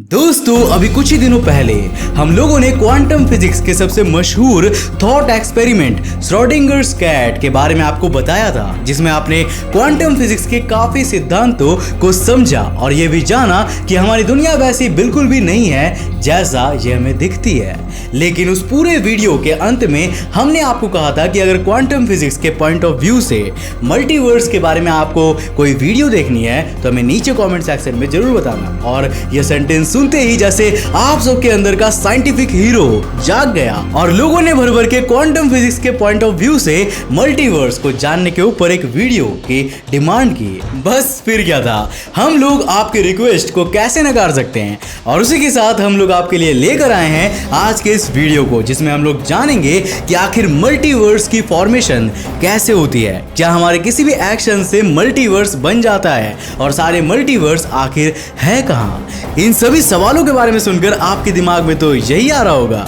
दोस्तों अभी कुछ ही दिनों पहले हम लोगों ने क्वांटम फिजिक्स के सबसे मशहूर थॉट एक्सपेरिमेंट श्रोडिंगर्स कैट के बारे में आपको बताया था, जिसमें आपने क्वांटम फिजिक्स के काफी सिद्धांतों को समझा और ये भी जाना कि हमारी दुनिया वैसी बिल्कुल भी नहीं है जैसा ये हमें दिखती है। लेकिन उस पूरे वीडियो के अंत में हमने आपको कहा था कि अगर क्वांटम फिजिक्स के पॉइंट ऑफ व्यू से मल्टीवर्स के बारे में आपको कोई वीडियो देखनी है तो हमें नीचे कमेंट सेक्शन में जरूर बताना। और यह सेंटेंस सुनते ही जैसे आप सबके अंदर का साइंटिफिक हीरो जाग गया और लोगों ने भर भर के क्वांटम फिजिक्स के पॉइंट ऑफ व्यू से मल्टीवर्स को जानने के ऊपर एक वीडियो की डिमांड की। बस फिर क्या था, हम लोग आपके रिक्वेस्ट को कैसे नकार सकते हैं। और उसी के साथ हम लोग आपके लिए लेकर आए हैं आज के इस वीडियो को, जिसमें हम लोग जानेंगे कि आखिर मल्टीवर्स की फॉर्मेशन कैसे होती है, क्या हमारे किसी भी एक्शन से मल्टीवर्स बन जाता है और सारे मल्टीवर्स आखिर है कहां। इन सभी सवालों के बारे में सुनकर आपके दिमाग में तो यही आ रहा होगा,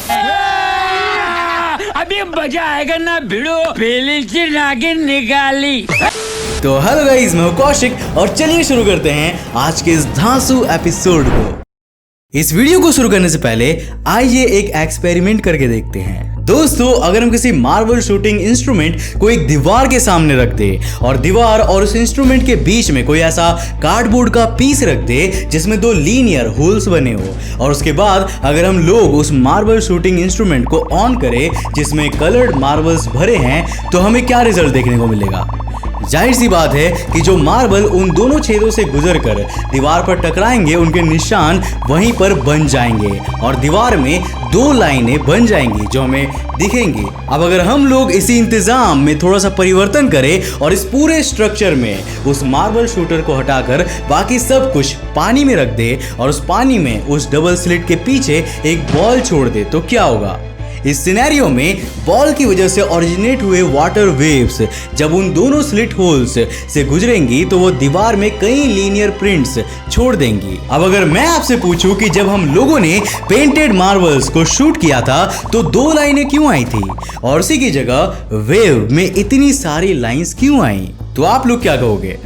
अभी मजा आएगा ना भिड़ो, पहले से नागिन निकाली। तो हेलो गाइस, मैं हूं कौशिक और चलिए शुरू करते हैं आज के इस धांसू एपिसोड को। इस वीडियो को शुरू करने से पहले आइए एक एक्सपेरिमेंट करके देखते हैं। दोस्तों, अगर हम किसी मार्बल शूटिंग इंस्ट्रूमेंट को एक दीवार के सामने रख दे और दीवार और उस इंस्ट्रूमेंट के बीच में कोई ऐसा कार्डबोर्ड का पीस रख दे जिसमें दो लीनियर होल्स बने हो, और उसके बाद अगर हम लोग उस मार्बल शूटिंग इंस्ट्रूमेंट को ऑन करें जिसमें कलर्ड मार्बल्स भरे हैं, तो हमें क्या रिजल्ट देखने को मिलेगा। जाहिर सी बात है कि जो मार्बल उन दोनों छेदों से गुजरकर दीवार पर टकराएंगे उनके निशान वहीं पर बन जाएंगे और दीवार में दो लाइनें बन जाएंगी जो हमें दिखेंगी। अब अगर हम लोग इसी इंतजाम में थोड़ा सा परिवर्तन करें और इस पूरे स्ट्रक्चर में उस मार्बल शूटर को हटाकर बाकी सब कुछ पानी में रख दे और उस पानी में उस डबल स्लिट के पीछे एक बॉल छोड़ दे, तो क्या होगा। इस सिनेरियो में बॉल की वजह से ओरिजिनेट हुए वाटर वेव्स जब उन दोनों स्लिट होल्स से गुजरेंगी तो वो दीवार में कई लीनियर प्रिंट्स छोड़ देंगी। अब अगर मैं आपसे पूछूं कि जब हम लोगों ने पेंटेड मार्बल्स को शूट किया था तो दो लाइनें क्यों आई थी और उसी की जगह वेव में इतनी सारी लाइंस क्यों आई, तो आप लोग क्या कहोगे।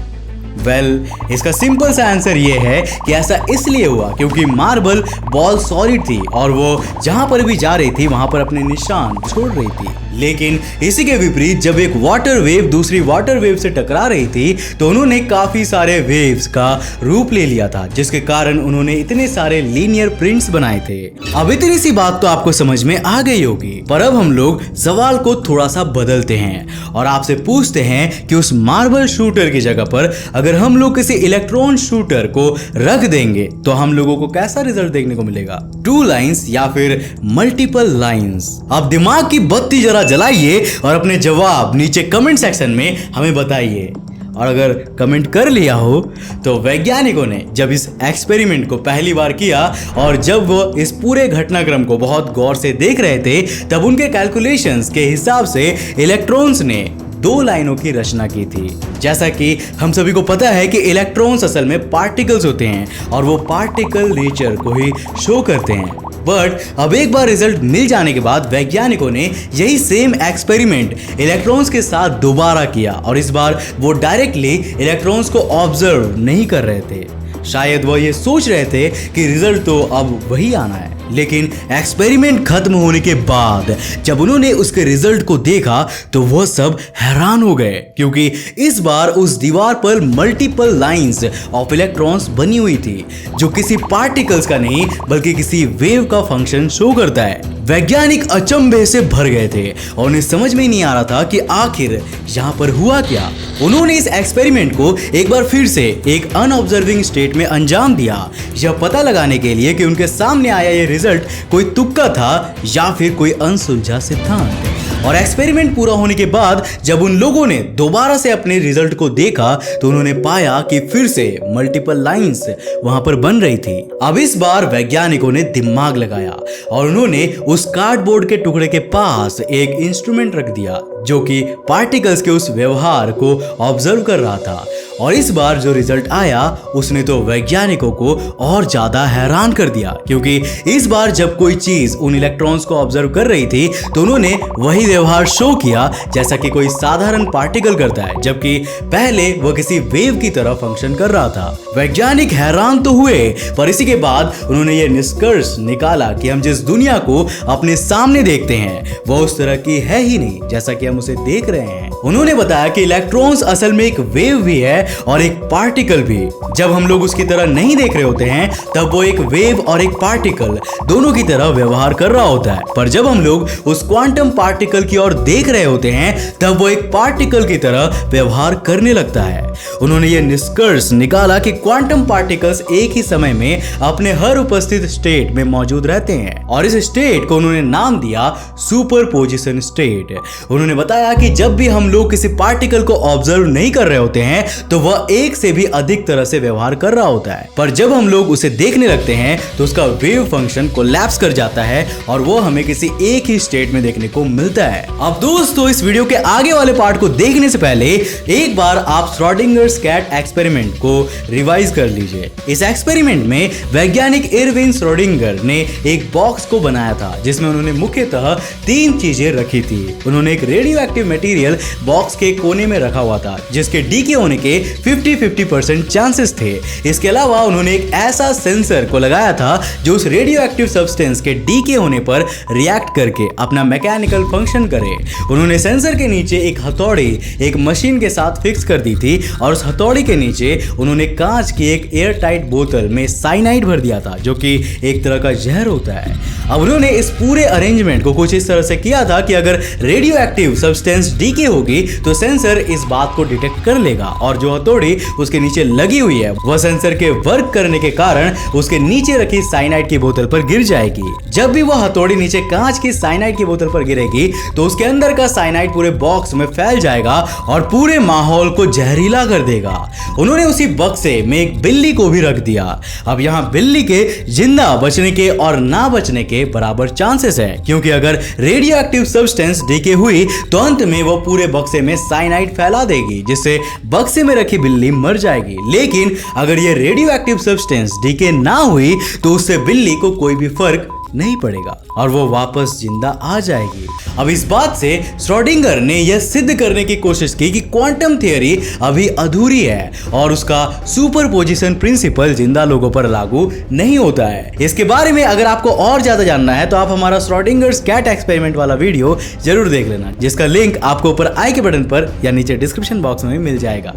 इसका सिंपल सा आंसर ये है कि ऐसा इसलिए हुआ क्योंकि मार्बल बॉल सॉलिड थी और वो जहां पर भी जा रही थी वहां पर अपने निशान छोड़ रही थी। लेकिन इसी के विपरीत जब एक वाटर वेव दूसरी वाटर वेव से टकरा रही थी तो उन्होंने काफी सारे वेव्स का रूप ले लिया था, जिसके कारण उन्होंने इतने सारे लीनियर प्रिंट्स बनाए थे। अब इतनी सी बात तो आपको समझ में आ गई होगी, पर अब हम लोग सवाल को थोड़ा सा बदलते हैं और आपसे पूछते हैं कि उस मार्बल शूटर की जगह पर अगर हम लोग किसी इलेक्ट्रॉन शूटर को रख देंगे तो हम लोगों को कैसा रिजल्ट देखने को मिलेगा, 2 लाइंस या फिर मल्टीपल लाइंस। अब दिमाग की बत्ती जरा जलाइए और अपने जवाब नीचे कमेंट सेक्शन में हमें बताइए। और अगर कमेंट कर लिया हो तो वैज्ञानिकों ने जब इस एक्सपेरिमेंट को पहली बार किया और जब वो इस पूरे घटनाक्रम को बहुत गौर से देख रहे थे तब उनके कैलकुलेशंस के हिसाब से इलेक्ट्रॉन्स ने 2 लाइनों की रचना की थी। जैसा कि हम सभी को पता है कि इलेक्ट्रॉन्स असल में पार्टिकल्स होते हैं और वो पार्टिकल नेचर को ही शो करते हैं। बट अब एक बार रिजल्ट मिल जाने के बाद वैज्ञानिकों ने यही सेम एक्सपेरिमेंट इलेक्ट्रॉन्स के साथ दोबारा किया और इस बार वो डायरेक्टली इलेक्ट्रॉन्स को ऑब्जर्व नहीं कर रहे थे। शायद वो ये सोच रहे थे कि रिजल्ट तो अब वही आना है, लेकिन एक्सपेरिमेंट खत्म होने के बाद जब उन्होंने उसके रिजल्ट को देखा तो वह सब हैरान हो गए, क्योंकि इस बार उस दीवार पर मल्टीपल लाइंस ऑफ इलेक्ट्रॉन्स बनी हुई थी जो किसी पार्टिकल्स का नहीं बल्कि किसी वेव का फंक्शन शो करता है। वैज्ञानिक अचंभे से भर गए थे और उन्हें समझ में नहीं आ रहा था कि आखिर यहाँ पर हुआ क्या। उन्होंने इस एक्सपेरिमेंट को एक बार फिर से एक अनऑब्जर्विंग स्टेट में अंजाम दिया, यह पता लगाने के लिए कि उनके सामने आया ये रिजल्ट कोई तुक्का था या फिर कोई अनसुलझा सिद्धांत। और एक्सपेरिमेंट पूरा होने के बाद जब उन लोगों ने दोबारा से अपने रिजल्ट को देखा तो उन्होंने पाया कि फिर से मल्टीपल लाइंस वहां पर बन रही थी। अब इस बार वैज्ञानिकों ने दिमाग लगाया और उन्होंने उस कार्डबोर्ड के टुकड़े के पास एक इंस्ट्रूमेंट रख दिया जो कि पार्टिकल्स के उस व्यवहार को ऑब्जर्व कर रहा था और इस बार जो रिजल्ट आया उसने तो वैज्ञानिकों को और ज्यादा हैरान कर दिया, क्योंकि इस बार जब कोई चीज उन इलेक्ट्रॉन्स को ऑब्जर्व कर रही थी तो उन्होंने वही व्यवहार शो किया जैसा कि कोई साधारण पार्टिकल करता है, जबकि पहले वह किसी वेव की तरह फंक्शन कर रहा था। वैज्ञानिक हैरान तो हुए, पर इसी के बाद उन्होंने यह निष्कर्ष निकाला कि हम जिस दुनिया को अपने सामने देखते हैं वह उस तरह की है ही नहीं जैसा कि हम उसे देख रहे हैं। उन्होंने बताया कि इलेक्ट्रॉन्स असल में एक वेव भी है और एक पार्टिकल भी। जब हम लोग उसकी तरह नहीं देख रहे होते हैं तब वो एक वेव और एक पार्टिकल दोनों की तरह व्यवहार कर रहा होता है, पर जब हम लोग उस क्वांटम पार्टिकल की ओर देख रहे होते हैं तब वो एक पार्टिकल की तरह व्यवहार करने लगता है। उन्होंने ये निष्कर्ष निकाला कि क्वांटम पार्टिकल्स एक ही समय में अपने हर उपस्थित स्टेट में मौजूद रहते हैं और इस स्टेट को उन्होंने नाम दिया सुपरपोजिशन स्टेट। उन्होंने बताया कि जब भी हम लोग किसी पार्टिकल को ऑब्जर्व नहीं कर रहे होते हैं तो वह एक से भी अधिक तरह से व्यवहार कर रहा होता है, पर जब हम लोग उसे देखने लगते हैं तो उसका वेव फंक्शन कोलैप्स कर जाता है और वो हमें किसी एक ही स्टेट में देखने को मिलता है। अब दोस्तों, इस वीडियो के आगे वाले पार्ट को देखने से पहले एक बार आप श्रोडिंगर्स कैट एक्सपेरिमेंट को रिवाइज कर लीजिए। इस एक्सपेरिमेंट में वैज्ञानिक इरविन श्रोडिंगर ने एक बॉक्स को बनाया था जिसमें उन्होंने मुख्यतः 3 चीजें रखी थी। उन्होंने एक रेडियो एक्टिव मटेरियल बॉक्स के कोने में रखा हुआ था जिसके डीके होने के 50-50% चांसेस थे। इसके अलावा उन्होंने एक ऐसा सेंसर को लगाया था जो उस रेडियो एक्टिव सब्सटेंस के डीके होने पर रिएक्ट करके अपना मैकेनिकल फंक्शन करे। उन्होंने सेंसर के नीचे एक हथौड़ी एक मशीन के साथ फिक्स कर दी थी और उस हथौड़ी के नीचे उन्होंने कांच की एक एयर टाइट बोतल में साइनाइड भर दिया था जो कि एक तरह का जहर होता है। अब उन्होंने इस पूरे अरेंजमेंट को कुछ इस तरह से किया था कि अगर रेडियो एक्टिव सब्सटेंस डीके होगी तो सेंसर इस बात को डिटेक्ट कर लेगा और जो हथौड़ी उसके नीचे लगी हुई है वह सेंसर के वर्क करने के कारण उसके नीचे रखी साइनाइड की बोतल पर गिर जाएगी। जब भी वह हथौड़ी नीचे कांच की साइनाइड की बोतल पर गिरेगी तो उसके अंदर का साइनाइड पूरे बॉक्स में फैल जाएगा और पूरे माहौल को जहरीला कर देगा। उन्होंने उसी बक्से में एक बिल्ली को भी रख दिया। अब यहाँ बिल्ली के जिंदा बचने के और ना बचने के बराबर चांसेस है, क्योंकि अगर रेडियो एक्टिव सब्सटेंस डीके हुई तो अंत में वो पूरे बक्से में साइनाइड फैला देगी जिससे बक्से में रखी बिल्ली मर जाएगी। लेकिन अगर ये रेडियो एक्टिव सब्सटेंस डीके ना हुई तो उससे बिल्ली को कोई भी फर्क नहीं पड़ेगा और वो वापस जिंदा आ जाएगी। अब इस बात से श्रोडिंगर ने यह सिद्ध करने की कोशिश की कि क्वांटम थ्योरी अभी अधूरी है और उसका सुपरपोजिशन प्रिंसिपल जिंदा लोगों पर लागू नहीं होता है। इसके बारे में अगर आपको और ज्यादा जानना है तो आप हमारा श्रोडिंगर्स कैट एक्सपेरिमेंट वाला वीडियो जरूर देख लेना, जिसका लिंक आपको ऊपर आई के बटन पर या नीचे डिस्क्रिप्शन बॉक्स में मिल जाएगा।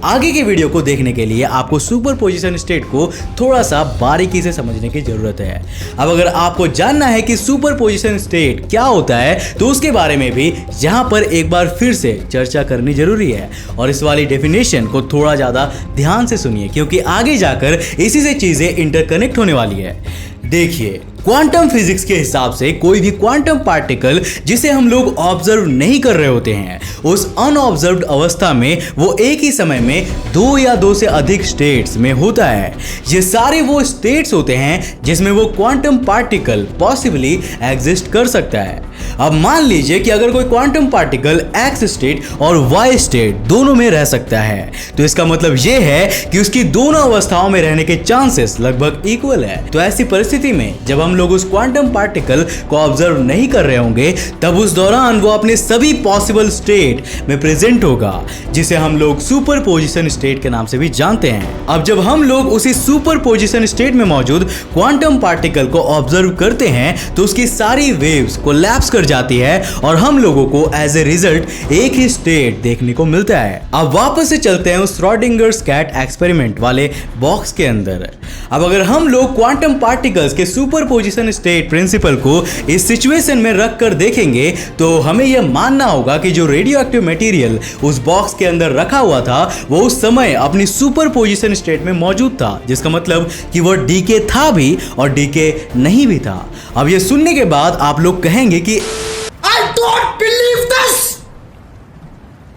आगे के वीडियो को देखने के लिए आपको सुपरपोजिशन स्टेट को थोड़ा सा बारीकी से समझने की जरूरत है। अब अगर आपको जानना है कि सुपरपोजिशन स्टेट क्या होता है तो उसके बारे में भी यहाँ पर एक बार फिर से चर्चा करनी जरूरी है और इस वाली डेफिनेशन को थोड़ा ज्यादा ध्यान से सुनिए, क्योंकि आगे जाकर इसी से चीजें इंटरकनेक्ट होने वाली है। देखिए, क्वांटम फिजिक्स के हिसाब से कोई भी क्वांटम पार्टिकल जिसे हम लोग ऑब्जर्व नहीं कर रहे होते हैं उस अनऑब्जर्व्ड अवस्था में वो एक ही समय में 2 या 2 से अधिक स्टेट्स में होता है। ये सारे वो स्टेट्स होते हैं जिसमें वो क्वांटम पार्टिकल पॉसिबली एग्जिस्ट कर सकता है। अब मान लीजिए कि अगर कोई क्वांटम पार्टिकल एक्स स्टेट और वाई स्टेट दोनों में रह सकता है तो इसका मतलब यह है कि उसकी दोनों अवस्थाओं में रहने के चांसेस लगभग इक्वल है। तो ऐसी परिस्थिति में जब हम लोग उस क्वांटम पार्टिकल को ऑब्जर्व नहीं कर रहे होंगे तब उस दौरान वो अपने सभी पॉसिबल स्टेट में प्रेजेंट होगा, जिसे हम लोग सुपरपोजिशन स्टेट के नाम से भी जानते हैं। अब जब हम लोग उसी सुपरपोजिशन स्टेट में मौजूद क्वांटम पार्टिकल को ऑब्जर्व करते हैं तो उसकी सारी वेव्स कोलैप्स कर जाती है और हम लोगों को एज ए रिजल्ट एक ही स्टेट देखने को मिलता है। अब वापस से चलते हैं उस श्रोडिंगर्स कैट एक्सपेरिमेंट वाले बॉक्स के अंदर। अब अगर हम लोग क्वांटम पार्टिकल्स के सुपरपोजिशन स्टेट प्रिंसिपल को इस सिचुएशन में रख कर देखेंगे तो हमें यह मानना होगा कि जो रेडियो एक्टिव मटेरियल उस बॉक्स के अंदर रखा हुआ था वो उस समय अपनी सुपरपोजिशन स्टेट में मौजूद था, जिसका मतलब कि वो डीके था भी और डीके नहीं भी था। अब ये सुनने के बाद आप लोग कहेंगे कि I don't believe this!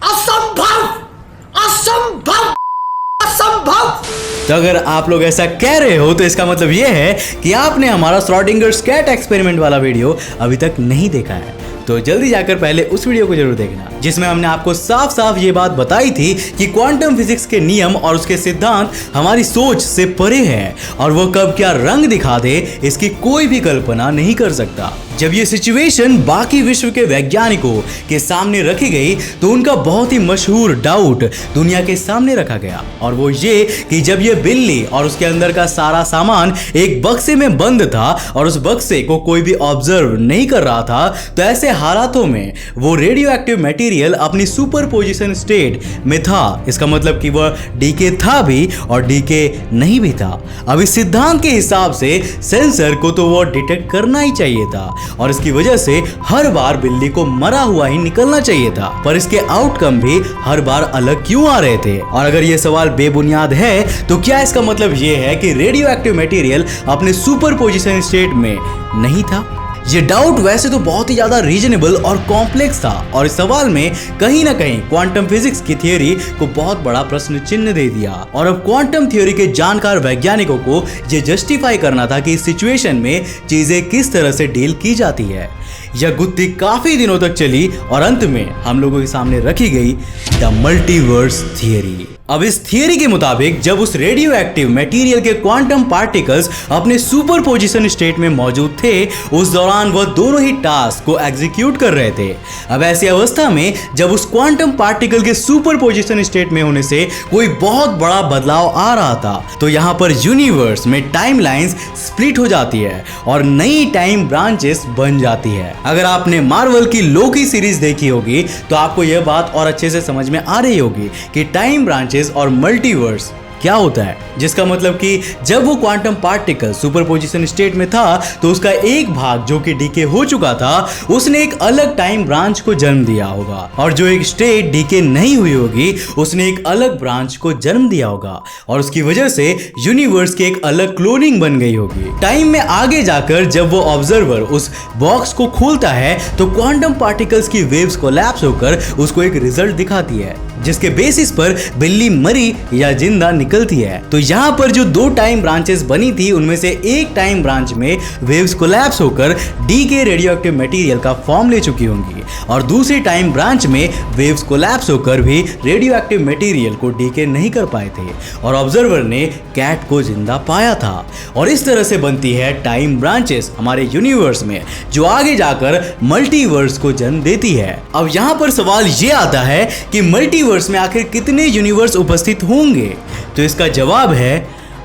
असंभव! असंभव! असंभव! तो अगर आप लोग ऐसा कह रहे हो तो इसका मतलब यह है कि आपने हमारा श्रोडिंगर्स कैट एक्सपेरिमेंट वाला वीडियो अभी तक नहीं देखा है। तो जल्दी जाकर पहले उस वीडियो को जरूर देखना, जिसमें हमने आपको साफ साफ ये बात बताई थी कि क्वांटम फिजिक्स के नियम और उसके सिद्धांत हमारी सोच से परे हैं और वो कब क्या रंग दिखा दे इसकी कोई भी कल्पना नहीं कर सकता। जब ये सिचुएशन बाकी विश्व के वैज्ञानिकों के सामने रखी गई तो उनका बहुत ही मशहूर डाउट दुनिया के सामने रखा गया, और वो ये कि जब ये बिल्ली और उसके अंदर का सारा सामान एक बक्से में बंद था और उस बक्से को कोई भी ऑब्जर्व नहीं कर रहा था, तो ऐसे हालातों में वो रेडियो एक्टिव मटेरियल अपनी सुपरपोजिशन स्टेट में था। इसका मतलब कि वह डीके था भी और डीके नहीं भी था। अब इस सिद्धांत के हिसाब से सेंसर को तो वो डिटेक्ट करना ही चाहिए था और इसकी वजह से हर बार बिल्ली को मरा हुआ ही निकलना चाहिए था, पर इसके आउटकम भी हर बार अलग क्यों आ रहे थे? और अगर ये सवाल बेबुनियाद है तो क्या इसका मतलब ये है कि रेडियो एक्टिव मटेरियल अपने सुपरपोजिशन स्टेट में नहीं था? ये डाउट वैसे तो बहुत ही ज्यादा रीजनेबल और कॉम्प्लेक्स था और इस सवाल में कहीं ना कहीं क्वांटम फिजिक्स की थियोरी को बहुत बड़ा प्रश्न चिन्ह दे दिया। और अब क्वांटम थ्योरी के जानकार वैज्ञानिकों को ये जस्टिफाई करना था कि इस सिचुएशन में चीजें किस तरह से डील की जाती है। यह गुत्थी काफी दिनों तक चली और अंत में हम लोगों के सामने रखी गई द मल्टीवर्स थियरी। अब इस थियरी के मुताबिक जब उस रेडियो एक्टिव मटेरियल के क्वांटम पार्टिकल्स अपने सुपरपोजिशन स्टेट में मौजूद थे, उस दौरान वह दोनों ही टास्क को एग्जीक्यूट कर रहे थे। अब ऐसी अवस्था में जब उस क्वांटम पार्टिकल के सुपरपोजिशन स्टेट में होने से कोई बहुत बड़ा बदलाव आ रहा था, तो यहाँ पर यूनिवर्स में टाइमलाइंस स्प्लिट हो जाती है और नई टाइम ब्रांचेस बन जाती है। अगर आपने मार्वल की लोकी सीरीज देखी होगी तो आपको यह बात और अच्छे से समझ में आ रही होगी कि टाइम ब्रांचेस और मल्टीवर्स क्या होता है, जिसका मतलब कि जब वो क्वांटम पार्टिकल सुपरपोजिशन स्टेट में था तो उसका एक भाग जो कि डीके हो चुका था उसने एक अलग टाइम ब्रांच को जन्म दिया होगा, और जो एक स्टेट डीके नहीं हुई होगी उसने एक अलग ब्रांच को जन्म दिया होगा, और उसकी वजह से यूनिवर्स की एक अलग क्लोनिंग बन गई होगी। टाइम में आगे जाकर जब वो ऑब्जर्वर उस बॉक्स को खोलता है तो क्वांटम पार्टिकल्स की वेव्स कोलैप्स होकर उसको एक रिजल्ट दिखाती है, जिसके बेसिस पर बिल्ली मरी या जिंदा निकलती है। तो यहाँ पर जो दो टाइम ब्रांचेस बनी थी उनमें से एक टाइम ब्रांच में वेव्स कोलैप्स होकर डीके रेडियोएक्टिव मटेरियल का फॉर्म ले चुकी होंगी और दूसरी टाइम ब्रांच में वेव्स कोलैप्स होकर भी रेडियोएक्टिव मटेरियल को डीके नहीं कर पाए थे और ऑब्जर्वर ने कैट को जिंदा पाया था। और इस तरह से बनती है टाइम ब्रांचेस हमारे यूनिवर्स में, जो आगे जाकर मल्टीवर्स को जन्म देती है। अब यहाँ पर सवाल ये आता है कि मल्टीवर्स में आखिर कितने यूनिवर्स उपस्थित होंगे? तो इसका जवाब है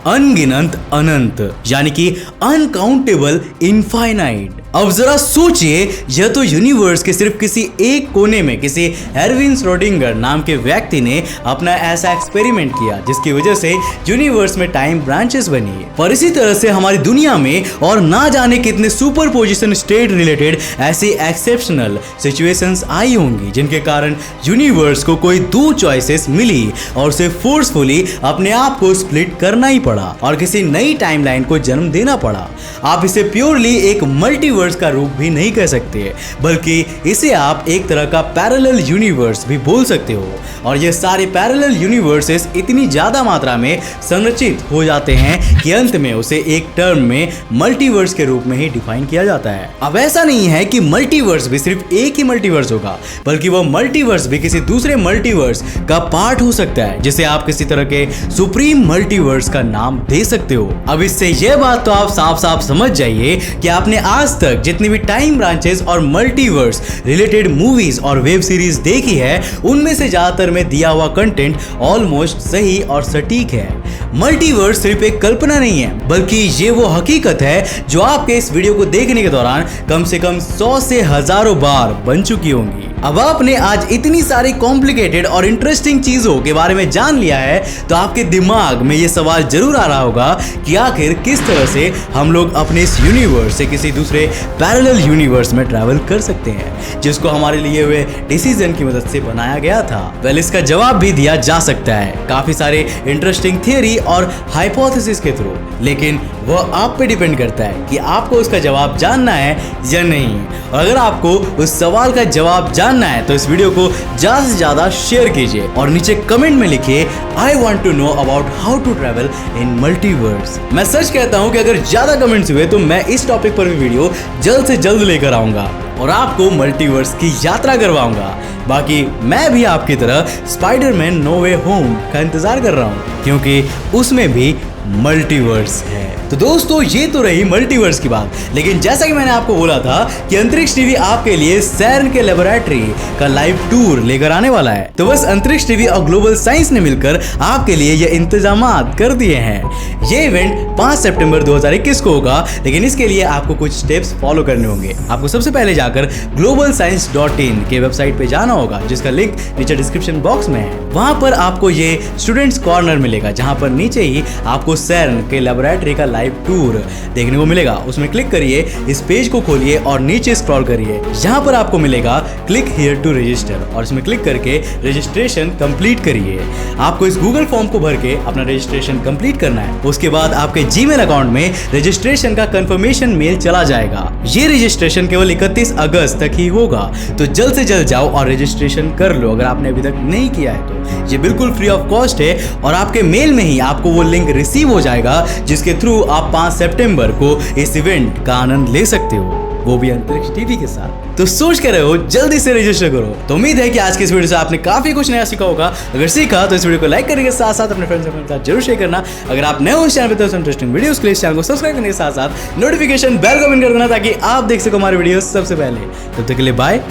अनगिनत अनंत, यानी कि अनकाउंटेबल इनफाइनाइट। अब जरा सोचिए, यह तो यूनिवर्स के सिर्फ किसी एक कोने में किसी एरविन श्रोडिंगर नाम के व्यक्ति ने अपना ऐसा एक्सपेरिमेंट किया जिसकी वजह से यूनिवर्स में टाइम ब्रांचेस बनी। पर इसी तरह से हमारी दुनिया में और ना जाने कितने सुपरपोजिशन स्टेट रिलेटेड ऐसी एक्सेप्शनल सिचुएशंस आई होंगी जिनके कारण यूनिवर्स को कोई दो चॉइसेस मिली और उसे फोर्सफुली अपने आप को स्प्लिट करना ही पड़ा और किसी नई टाइमलाइन को जन्म देना पड़ा। आप इसे प्योरली एक मल्टीवर्स का रूप भी नहीं कह सकते, बल्कि इसे आप एक तरह का पैरेलल यूनिवर्स भी बोल सकते हो। और ये सारे पैरेलल यूनिवर्सेस इतनी ज्यादा मात्रा में संरचित हो जाते हैं कि अंत में उसे एक टर्म में मल्टीवर्स के रूप में ही डिफाइन किया जाता है। अब ऐसा नहीं है कि मल्टीवर्स भी सिर्फ एक ही मल्टीवर्स होगा, बल्कि वो मल्टीवर्स भी किसी दूसरे मल्टीवर्स का पार्ट हो सकता है, जिसे आप किसी तरह के सुप्रीम मल्टीवर्स का नाम दे सकते हो। अब इससे यह बात तो आप साफ साफ समझ जाइए कि आपने आज तक जितनी भी टाइम ब्रांचेस और मल्टीवर्स रिलेटेड मूवीज और वेब सीरीज देखी है, उनमें से ज्यादातर में दिया हुआ कंटेंट ऑलमोस्ट सही और सटीक है। मल्टीवर्स सिर्फ एक कल्पना नहीं है, बल्कि ये वो हकीकत है जो आपके इस वीडियो को देखने के दौरान कम से कम 100 से हजारों बार बन चुकी होंगी। अब आपने आज इतनी सारी कॉम्प्लिकेटेड और इंटरेस्टिंग चीजों के बारे में जान लिया है, तो आपके दिमाग में ये सवाल जरूर आ रहा होगा कि आखिर किस तरह से हम लोग अपने इस यूनिवर्स से किसी दूसरे पैरेलल यूनिवर्स में ट्रैवल कर सकते हैं, जिसको हमारे लिए हुए डिसीजन की मदद से बनाया गया था। वेल, इसका जवाब भी दिया जा सकता है काफी सारे इंटरेस्टिंग थियरी और हाइपोथेसिस के थ्रू, लेकिन वह आप पे डिपेंड करता है कि आपको उसका जवाब जानना है या नहीं। और अगर आपको उस सवाल का जवाब जानना है तो इस वीडियो को ज्यादा से ज्यादा शेयर कीजिए और नीचे कमेंट में लिखिए I want to know about how to travel in multiverse. मैं सच कहता हूँ कि अगर ज्यादा कमेंट्स हुए तो मैं इस टॉपिक पर भी वीडियो जल्द से जल्द लेकर आऊंगा और आपको मल्टीवर्स की यात्रा करवाऊंगा। बाकी मैं भी आपकी तरह स्पाइडरमैन नो वे होम का इंतजार कर रहा हूँ क्योंकि उसमें भी मल्टीवर्स है। तो दोस्तों ये तो रही मल्टीवर्स की बात, लेकिन जैसा कि मैंने आपको बोला था कि अंतरिक्ष टीवी आपके लिए CERN के लेबोरेटरी का लाइव टूर लेकर आने वाला है। तो बस अंतरिक्ष टीवी और ग्लोबल साइंस ने मिलकर आपके लिए ये इंतजामात कर दिए हैं। ये इवेंट 5 सितंबर 2021 को होगा, लेकिन इसके लिए आपको कुछ स्टेप्स फॉलो करने होंगे। आपको सबसे पहले जाकर globalscience.in के वेबसाइट पे जाना होगा, जिसका लिंक नीचे डिस्क्रिप्शन बॉक्स में है। वहां पर आपको ये स्टूडेंट्स कॉर्नर मिलेगा, जहां पर नीचे ही आपको CERN के लेबोरेटरी का लाइव टूर देखने को मिलेगा। उसमें क्लिक करिए, इस पेज को खोलिए और नीचे स्क्रॉल करिए। यहाँ पर आपको मिलेगा क्लिक हियर टू रजिस्टर और इसमें क्लिक करके रजिस्ट्रेशन कंप्लीट करिए। आपको इस गूगल फॉर्म को भर के अपना रजिस्ट्रेशन कंप्लीट करना है। उसके बाद आपके जीमेल अकाउंट में रजिस्ट्रेशन का कंफर्मेशन मेल चला जाएगा। ये रजिस्ट्रेशन केवल 31 अगस्त तक ही होगा, तो जल्द से जल्द जाओ और रजिस्ट्रेशन कर लो अगर आपने अभी तक नहीं किया है तो। ये बिल्कुल फ्री ऑफ कॉस्ट है और आपके मेल में ही आपको वो लिंक रिसीव हो जाएगा जिसके थ्रू आप 5 सितंबर को इस इवेंट का आनंद ले सकते हो, वो भी अंतरिक्ष टीवी के साथ। तो सोच कर रहे हो, जल्दी से रजिस्टर करो। तो उम्मीद है कि आज के इस वीडियो से आपने काफी कुछ नया सीखा होगा। अगर सीखा तो इस वीडियो को लाइक करने के साथ साथ अपने फ्रेंड्स के साथ जरूर शेयर करना। अगर आप नए हो इस चैनल पे तो इंटरेस्टिंग वीडियोस के लिए इस चैनल को सब्सक्राइब करने के साथ साथ नोटिफिकेशन बेल को ऑन कर देना ताकि आप देख सको हमारे वीडियो सबसे पहले। तब तक के लिए बाय,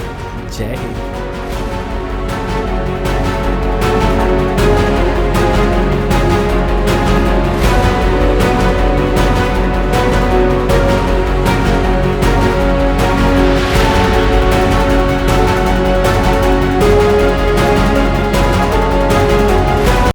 जय हिंद।